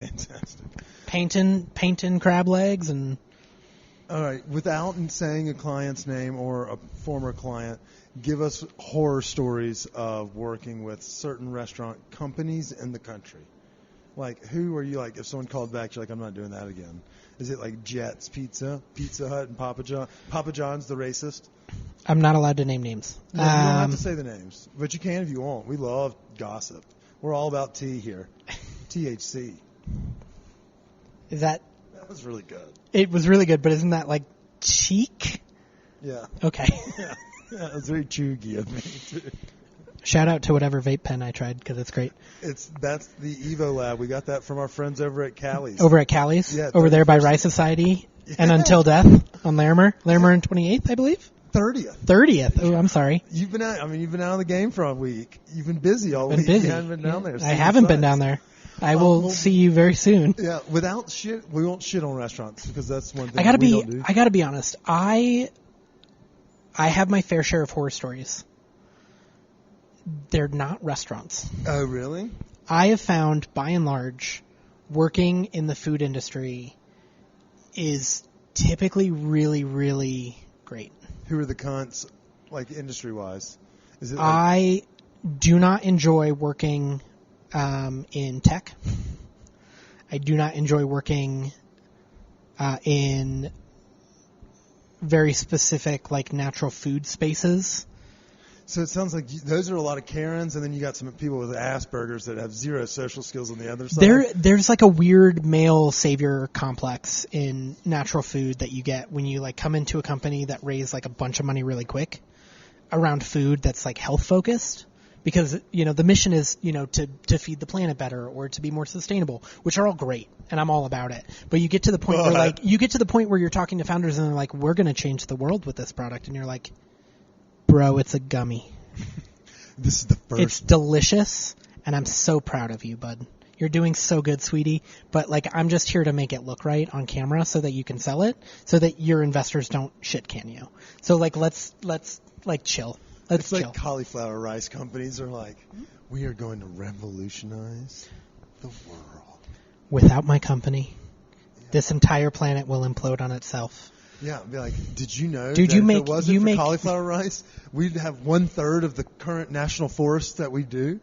Fantastic. Painting crab legs and... All right, without saying a client's name or a former client, give us horror stories of working with certain restaurant companies in the country. Like, who are you like, if someone called back, you're like, I'm not doing that again. Is it like Jets Pizza, Pizza Hut, and Papa John? Papa John's the racist? I'm not allowed to name names. No, you don't have to say the names, but you can if you want. We love gossip. We're all about tea here. THC. Is that... That was really good. It was really good, but isn't that like cheek? Yeah. Okay. Yeah, it was very chuggy of me, too. Shout out to whatever vape pen I tried, because it's great. That's the Evo Lab. We got that from our friends over at Callie's. Over at Callie's? Yeah. Over there by Rice Society and Until Death on Larimer. Larimer and 28th, I believe? 30th. Oh, I'm sorry. You've been out of the game for a week. You've been busy all week. Busy. You haven't been down there. I haven't been down there. I will see you very soon. Yeah, without shit, we won't shit on restaurants because that's one thing I gotta be honest. I have my fair share of horror stories. They're not restaurants. Oh, really? I have found, by and large, working in the food industry is typically really, really great. Who are the cunts, like industry-wise? Is it? I do not enjoy working in tech. I do not enjoy working in very specific, like, natural food spaces. So it sounds like those are a lot of Karens, and then you got some people with Asperger's that have zero social skills on the other side. There's like a weird male savior complex in natural food that you get when you like come into a company that raised like a bunch of money really quick around food that's like health focused. Because, the mission is, to feed the planet better or to be more sustainable, which are all great, and I'm all about it. But you get to the point where you're talking to founders and they're like, we're going to change the world with this product. And you're like, bro, it's a gummy. This is the first. It's delicious, and I'm so proud of you, bud. You're doing so good, sweetie. But, like, I'm just here to make it look right on camera so that you can sell it, so that your investors don't shit can you. So, like, let's like, chill. It's like cauliflower rice companies are like, we are going to revolutionize the world. Without my company, this entire planet will implode on itself. Yeah, be like, did you know Dude, that if it wasn't for cauliflower rice, we'd have 1/3 of the current national forests that we do?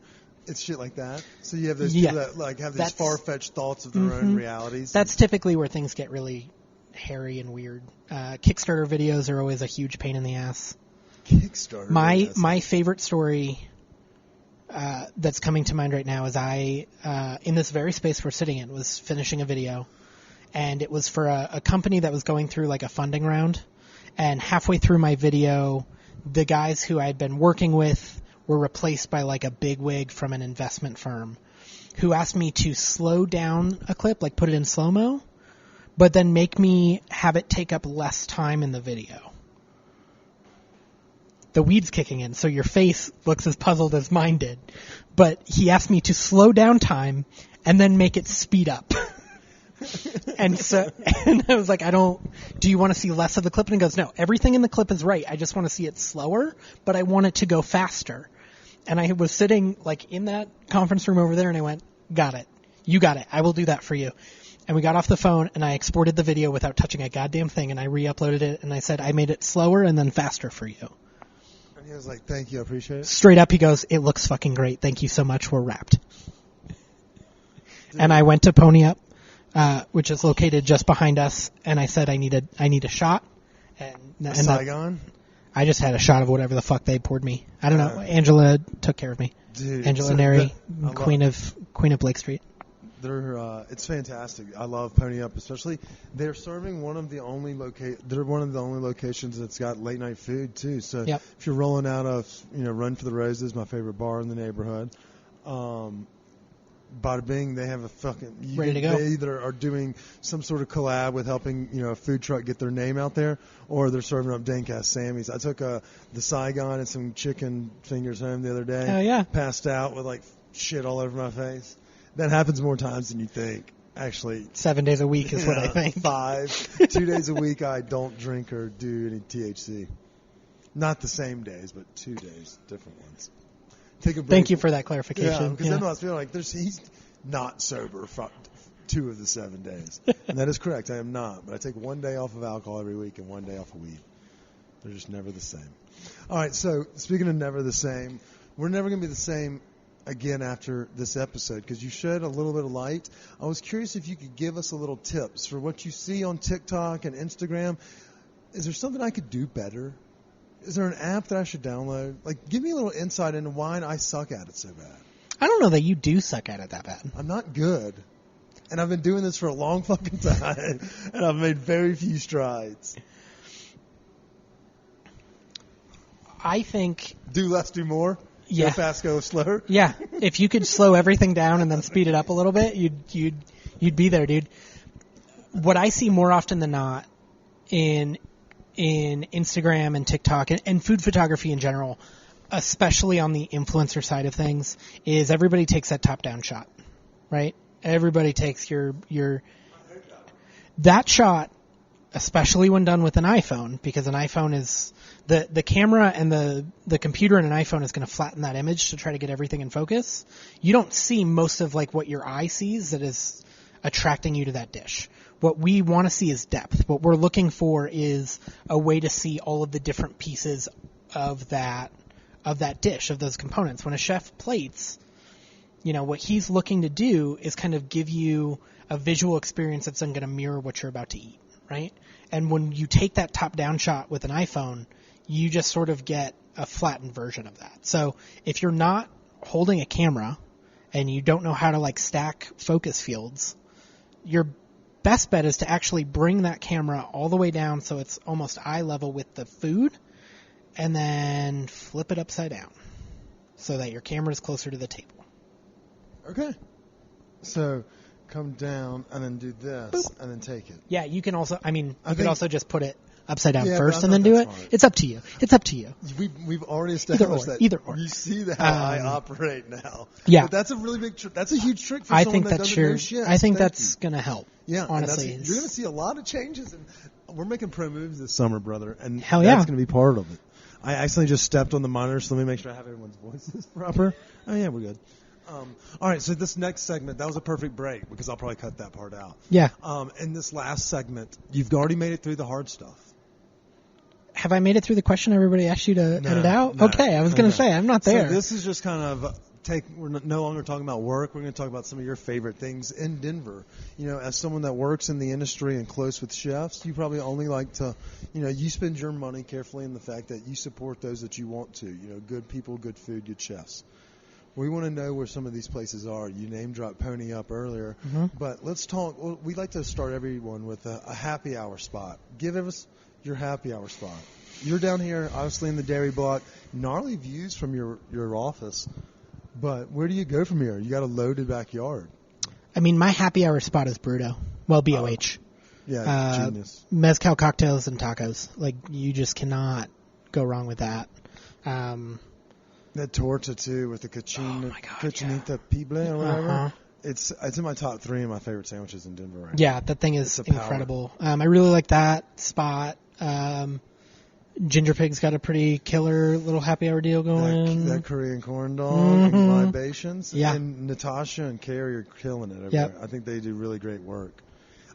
It's shit like that. So you have those people that like have these far-fetched thoughts of their own realities. That's typically where things get really hairy and weird. Kickstarter videos are always a huge pain in the ass. Kickstarter. My favorite story that's coming to mind right now is I in this very space we're sitting in was finishing a video, and it was for a company that was going through like a funding round, and halfway through my video, the guys who I had been working with were replaced by like a bigwig from an investment firm who asked me to slow down a clip, like put it in slow-mo, but then make me have it take up less time in the video. The weed's kicking in, so your face looks as puzzled as mine did. But he asked me to slow down time and then make it speed up. And I was like, do you want to see less of the clip? And he goes, no, everything in the clip is right. I just want to see it slower, but I want it to go faster. And I was sitting like in that conference room over there, and I went, got it. You got it. I will do that for you. And we got off the phone, and I exported the video without touching a goddamn thing, and I re-uploaded it, and I said, I made it slower and then faster for you. He was like, thank you, I appreciate it. Straight up, he goes, it looks fucking great. Thank you so much. We're wrapped. And I went to Pony Up, which is located just behind us, and I said, I need a shot. And Saigon? I just had a shot of whatever the fuck they poured me. I don't know. Angela took care of me. Dude, Angela Neri, Queen of Blake Street. It's fantastic. I love Pony Up, especially. They're serving one of the only locations that's got late night food too. So if you're rolling out of Run for the Roses, my favorite bar in the neighborhood, bada bing, they have a fucking ready to go. They either are doing some sort of collab with helping a food truck get their name out there, or they're serving up dank ass Sammy's. I took the Saigon and some chicken fingers home the other day. Oh yeah. Passed out with like shit all over my face. That happens more times than you think. Actually, 7 days a week is what I think. 5. 2 days a week I don't drink or do any THC. Not the same days, but 2 days, different ones. Take a break. Thank you for that clarification. Yeah, because then I was feeling like he's not sober 2 of the 7 days. And that is correct. I am not. But I take 1 day off of alcohol every week and 1 day off of weed. They're just never the same. All right, so speaking of never the same, we're never going to be the same again after this episode because you shed a little bit of light. I was curious if you could give us a little tips for what you see on TikTok and Instagram. Is there something I could do better? Is there an app that I should download? Like, give me a little insight into why I suck at it so bad. I don't know that you do suck at it that bad. I'm not good. And I've been doing this for a long fucking time, and I've made very few strides. I think... Do less, do more? Yeah. Go fast, go slower? Yeah. If you could slow everything down and then speed it up a little bit, you'd be there, dude. What I see more often than not in Instagram and TikTok and food photography in general, especially on the influencer side of things, is everybody takes that top-down shot, right? Everybody takes your that shot, especially when done with an iPhone, because an iPhone is the camera and the computer in an iPhone is going to flatten that image to try to get everything in focus. You don't see most of like what your eye sees that is attracting you to that dish. What we want to see is depth. What we're looking for is a way to see all of the different pieces of that dish, of those components. When a chef plates, what he's looking to do is kind of give you a visual experience that's then going to mirror what you're about to eat, right? And when you take that top-down shot with an iPhone, you just sort of get a flattened version of that. So if you're not holding a camera and you don't know how to like stack focus fields, your best bet is to actually bring that camera all the way down so it's almost eye level with the food, and then flip it upside down so that your camera is closer to the table. Okay. So come down and then do this. Boop. And then take it. Yeah, you can also, you could also just put it upside down first and then do it. Smart. It's up to you. It's up to you. We've already established that. Either or. You see how I operate now. Yeah. But that's a really big that's a huge trick for someone that doesn't know shit. I think that's going to help. Yeah, honestly. You're going to see a lot of changes. And we're making pro moves this summer, brother. And Hell that's going to be part of it. I accidentally just stepped on the monitor, so let me make sure I have everyone's voices proper. Oh, yeah, we're good. All right, so this next segment, that was a perfect break because I'll probably cut that part out. Yeah. In this last segment, you've already made it through the hard stuff. Have I made it through the question everybody asked you to edit out? No, okay, I was going to say, I'm not there. So this is just kind of we're no longer talking about work. We're going to talk about some of your favorite things in Denver. As someone that works in the industry and close with chefs, you probably only like to, you spend your money carefully in the fact that you support those that you want to. Good people, good food, good chefs. We want to know where some of these places are. You name dropped Pony Up earlier, but let's talk. Well, we like to start everyone with a happy hour spot. Give us your happy hour spot. You're down here, obviously in the dairy block. Gnarly views from your office, but where do you go from here? You got a loaded backyard. My happy hour spot is Bruto. Well, BOH. Genius. Mezcal cocktails and tacos. Like, you just cannot go wrong with that. That torta too with the cochinita pible or whatever. It's in my top 3 of my favorite sandwiches in Denver right now. Yeah, that thing is incredible. I really like that spot. Ginger Pig's got a pretty killer little happy hour deal going. That Korean corn dog and libations. Yeah. And Natasha and Carrie are killing it over there. I think they do really great work.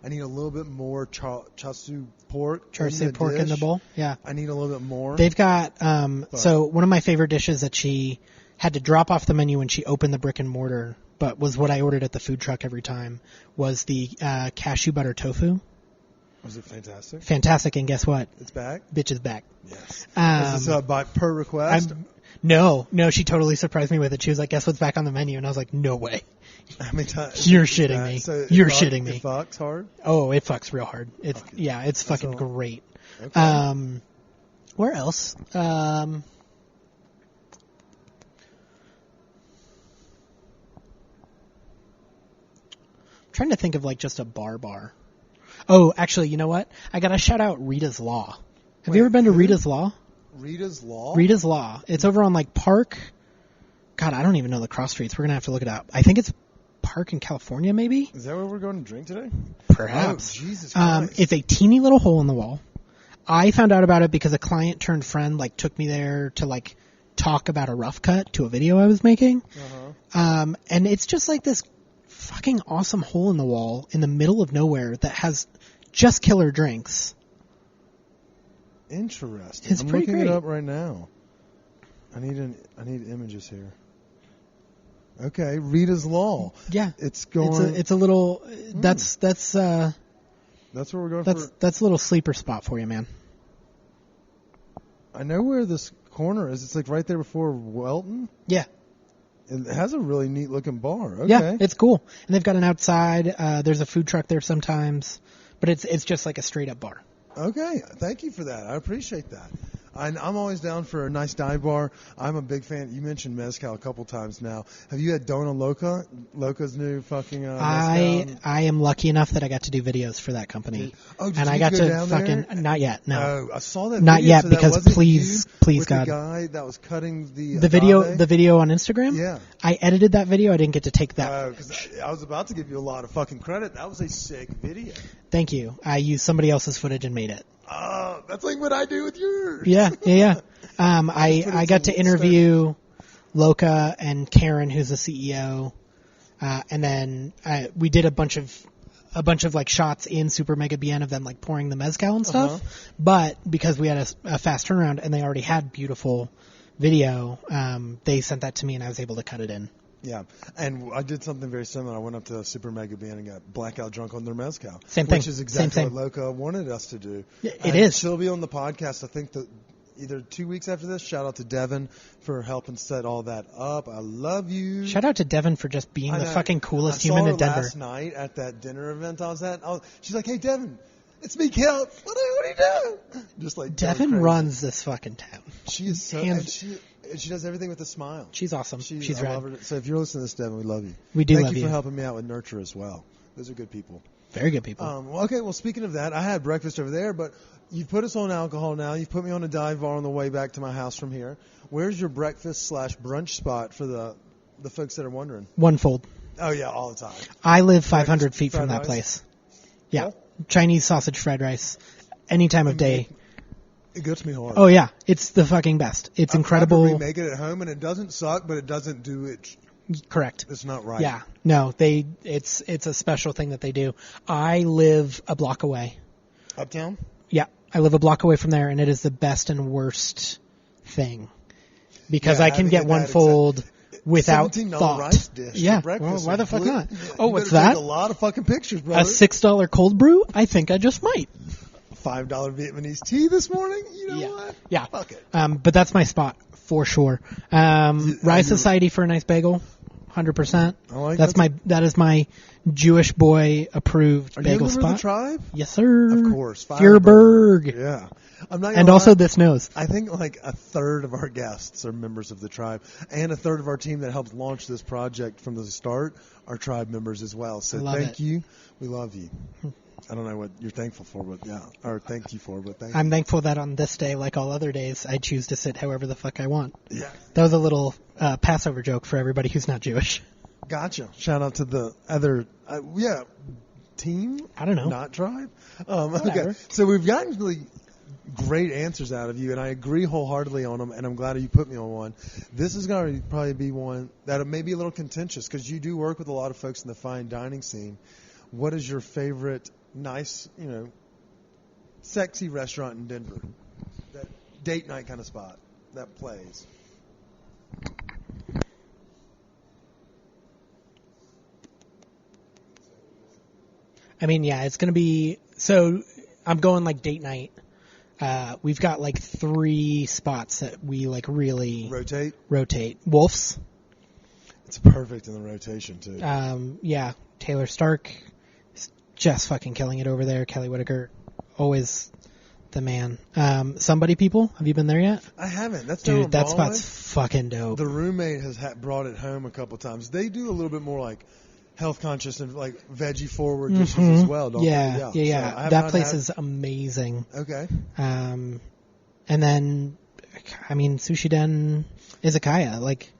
I need a little bit more chasu pork. Char-siu pork in the bowl. Yeah. I need a little bit more. They've got, so one of my favorite dishes that she had to drop off the menu when she opened the brick and mortar, but was what I ordered at the food truck every time, was the cashew butter tofu. Was it fantastic? Fantastic, and guess what? It's back? Bitch is back. Yes. Is this by per request? No, she totally surprised me with it. She was like, guess what's back on the menu? And I was like, no way. How many times? You're shitting me. So You're shitting me. It fucks hard? Oh, it fucks real hard. It's fucking great. Okay. Where else? Trying to think of like just a bar. Oh, actually, you know what? I gotta shout out Rita's Law. Have you ever been to Rita's Law? Rita's Law? Rita's Law. It's over on like Park. God, I don't even know the cross streets. We're gonna have to look it up. I think it's Park in California, maybe? Is that where we're going to drink today? Perhaps. Oh, Jesus Christ. It's a teeny little hole in the wall. I found out about it because a client turned friend like took me there to like talk about a rough cut to a video I was making. And it's just like this fucking awesome hole in the wall in the middle of nowhere that has just killer drinks. Interesting. It's I'm pretty looking great. it up right now. I need images here. Okay, Rita's Law. Yeah, It's going. It's a little. That's That's where we're going for. that's a little sleeper spot for you, man. I know where this corner is. It's like right there before Welton. Yeah. It has a really neat looking bar. Okay. Yeah, it's cool. And they've got an outside. There's a food truck there sometimes, but it's just like a straight up bar. Okay, thank you for that. I appreciate that. I'm always down for a nice dive bar. I'm a big fan. You mentioned mezcal a couple times now. Have you had Dona Loca? Loca's new fucking mezcal? I am lucky enough that I got to do videos for that company. Did and you I got go to down fucking there? not yet. No. Oh, I saw that. Not video, yet so that because wasn't please you with God. The guy that was cutting the video agave? on Instagram. Yeah. I edited that video. I didn't get to take that. Because I was about to give you a lot of fucking credit. That was a sick video. Thank you. I used somebody else's footage and made it. Oh, that's like what I do with yours. Yeah. I got to interview Loca and Karen, who's the CEO, and then we did a bunch of like shots in Super Mega Bien of them like pouring the mezcal and stuff. Uh-huh. But because we had a fast turnaround and they already had beautiful video, they sent that to me and I was able to cut it in. Yeah, and I did something very similar. I went up to Super Mega Bien and got blackout drunk on their mezcal. Same thing. Which is exactly Same. what Loca wanted us to do. Yeah, it is. She'll be on the podcast, I think, either 2 weeks after this. Shout out to Devin for helping set all that up. I love you. Shout out to Devin for just being the fucking coolest human in Denver. Last night at that dinner event I was at. She's like, "Hey, Devin, it's me, Kel. What are you doing?" Just like Devin runs this fucking town. She is so, and she does everything with a smile. She's awesome. She's I rad. love her. So if you're listening to this, Devin, we love you. We do love Thank you you. for helping me out with Nurture as well. Those are good people. Very good people. Okay, well, speaking of that, I had breakfast over there, but you've put us on alcohol now. You've put me on a dive bar on the way back to my house from here. Where's your breakfast/brunch spot for the folks that are wondering? One fold. Oh, yeah, all the time. I live 500 feet from fried that rice? place. Yeah. Cool. Chinese sausage fried rice. Any time of day. It gets me hard. Oh, yeah. It's the fucking best. It's incredible. We make it at home, and it doesn't suck, but it doesn't do it. Correct. It's not right. Yeah. No, it's a special thing that they do. I live a block away. Uptown? Yeah. I live a block away from there, and it is the best and worst thing. Because Yeah, I can get one fold without $17 thought. rice dish Yeah. for breakfast. Well, why the fuck not? Yeah, Oh, you what's better that? Take a lot of fucking pictures, A brother. $6 cold brew? I think I just might. $5 Vietnamese tea this morning? You know what? Yeah. Fuck it. But that's my spot for sure. Rise Society for a nice bagel, 100%. I like that is my Jewish boy approved Are you a bagel member of spot. the tribe? Yes, sir. Of course. Fierberg. Yeah. I'm not gonna And lie. also this nose. I think like a third of our guests are members of the tribe, and a third of our team that helped launch this project from the start are tribe members as well. So thank you. We love you. I don't know what you're thankful for, but yeah, or thank you for, but thank you. I'm thankful that on this day, like all other days, I choose to sit however the fuck I want. Yeah. That was a little Passover joke for everybody who's not Jewish. Gotcha. Shout out to the other, team. I don't know. Not tribe. Whatever. Okay. So we've gotten really great answers out of you, and I agree wholeheartedly on them, and I'm glad you put me on one. This is going to probably be one that may be a little contentious because you do work with a lot of folks in the fine dining scene. What is your favorite nice, sexy restaurant in Denver? That date night kind of spot that plays. I mean, yeah, it's going to be... So I'm going like date night. We've got like 3 spots that we like really rotate. Wolf's. It's perfect in the rotation too. Yeah, Taylor Stark is just fucking killing it over there. Kelly Whitaker, always the man. Somebody People, have you been there yet? I haven't. That's Dude, that Broadway. spot's fucking dope. The roommate has brought it home a couple times. They do a little bit more like health conscious and like veggie forward dishes as well, don't they? Yeah. So that place is amazing. Okay. And then, I mean, Sushi Den, Izakaya, like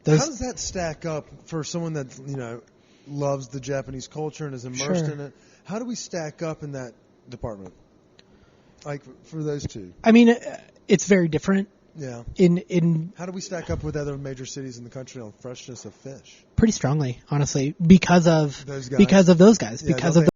those. How does that stack up for someone that loves the Japanese culture and is immersed in it? How do we stack up in that department? Like for those two? I mean, it's very different. Yeah. In How do we stack up with other major cities in the country on freshness of fish? pretty strongly, honestly, because of Those guys? those guys, Yeah, because don't of